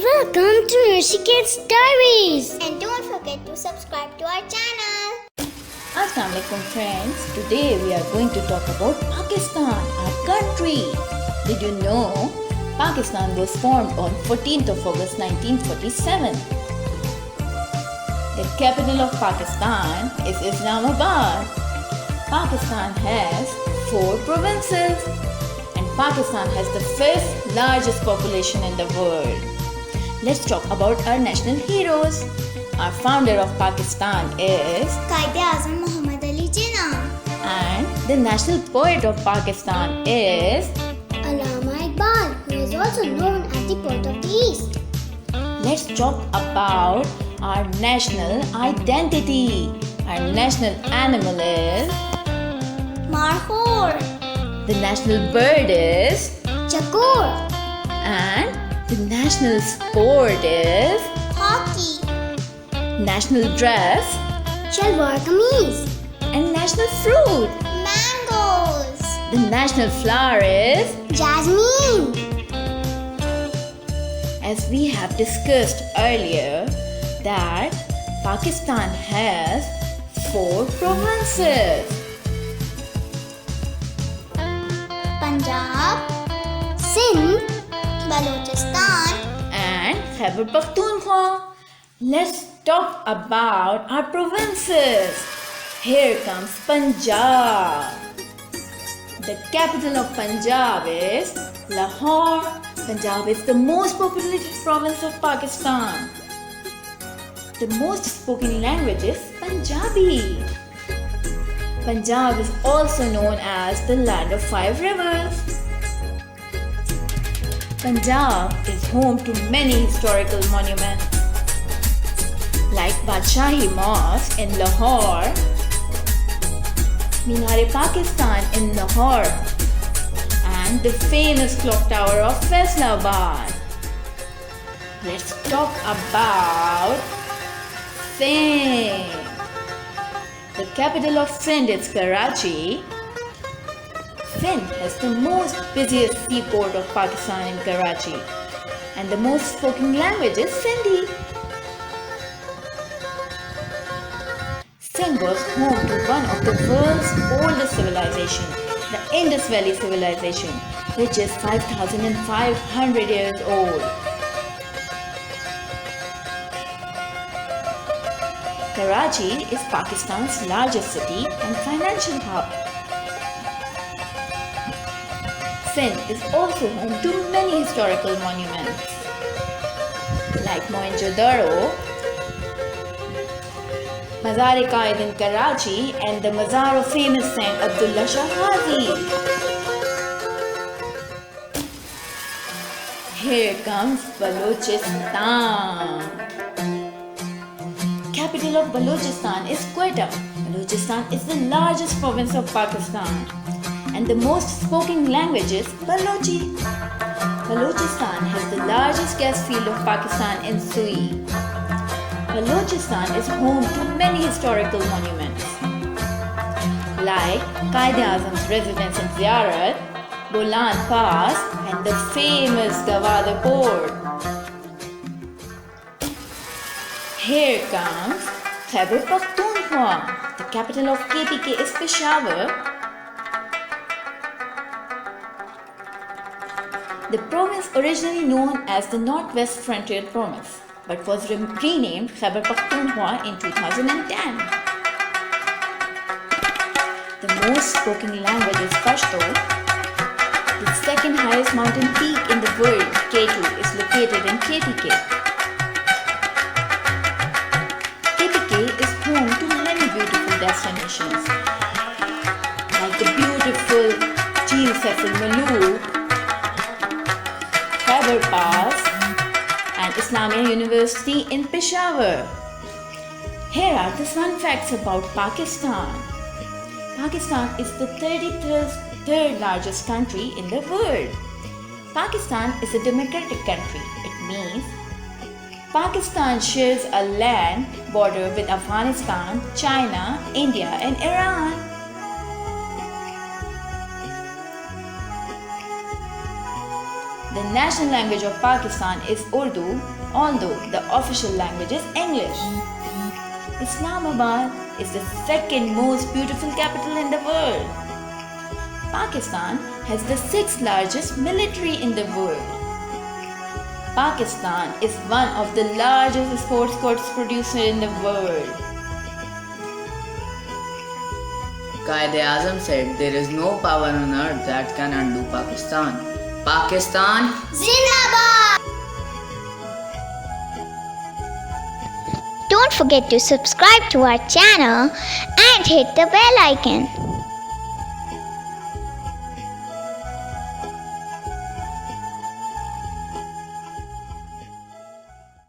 Welcome to Nurshiket's Diaries. And don't forget to subscribe to our channel. Assalamualaikum friends. Today we are going to talk about Pakistan, our country. Did you know Pakistan was formed on 14th of August 1947? The capital of Pakistan is Islamabad. Pakistan has 4 provinces and Pakistan has the 5th largest population in the world. Let's talk about our national heroes. Our founder of Pakistan is Quaid-e-Azam Muhammad Ali Jinnah. and the national poet of Pakistan is Allama Iqbal, who is also known as the poet of the East. Let's talk about our national identity. Our national animal is Marhor. the national bird is Chakor, and the national sport is Hockey. national dress Shalwar Kameez, and national fruit. Mangoes. The national flower is, Jasmine, as we have discussed earlier, that Pakistan has 4 provinces. Punjab. Sindh, Balochistan. And Khyber Pakhtunkhwa. Let's talk about our provinces. Here comes Punjab. The capital of Punjab is Lahore. Punjab is the most populated province of Pakistan. The most spoken language is Punjabi. Punjab is also known as the land of 5 rivers. Punjab is home to many historical monuments like Badshahi Mosque in Lahore, Minar-e-Pakistan in Lahore, and the famous clock tower of Faisalabad. Let's talk about Sindh. The capital of Sindh is Karachi. Sindh has the most busiest seaport of Pakistan in Karachi, and the most spoken language is Sindhi. Sindh was home to one of the world's oldest civilization, the Indus Valley Civilization, which is 5,500 years old. Karachi is Pakistan's largest city and financial hub. Sindh is also home to many historical monuments like Mohenjo-daro, Mazar-e-Qaid in Karachi, and the Mazar of famous Saint Abdullah Shah Ghazi. Here comes Balochistan. Capital of Balochistan is Quetta. Balochistan is the largest province of Pakistan and the most spoken language is Balochi. Balochistan has the largest gas field of Pakistan in Sui. Balochistan is home to many historical monuments like Quaid-e-Azam's residence in Ziyarat, Bolan Pass, and the famous Gawada Port. Here comes Khyber Pakhtunkhwa. The capital of KPK is Peshawar. The province originally known as the Northwest Frontier Province, but was renamed Khyber Pakhtunkhwa in 2010. The most spoken language is Pashto. The second highest mountain peak in the world, K2, is located in KPK. KPK is home to many beautiful destinations like the beautiful Jheel Saiful Malook, Khyber Pass, and Islamia University in Peshawar. Here are the fun facts about Pakistan. Pakistan is the 33rd largest country in the world. Pakistan is a democratic country. It means Pakistan shares a land border with Afghanistan, China, India, and Iran. The national language of Pakistan is Urdu, although the official language is English. Islamabad is the second most beautiful capital in the world. Pakistan has the sixth largest military in the world. Pakistan is one of the largest sports goods producer in the world. Quaid-e-Azam said there is no power on earth that can undo Pakistan. Pakistan Zindabad! Don't forget to subscribe to our channel and hit the bell icon.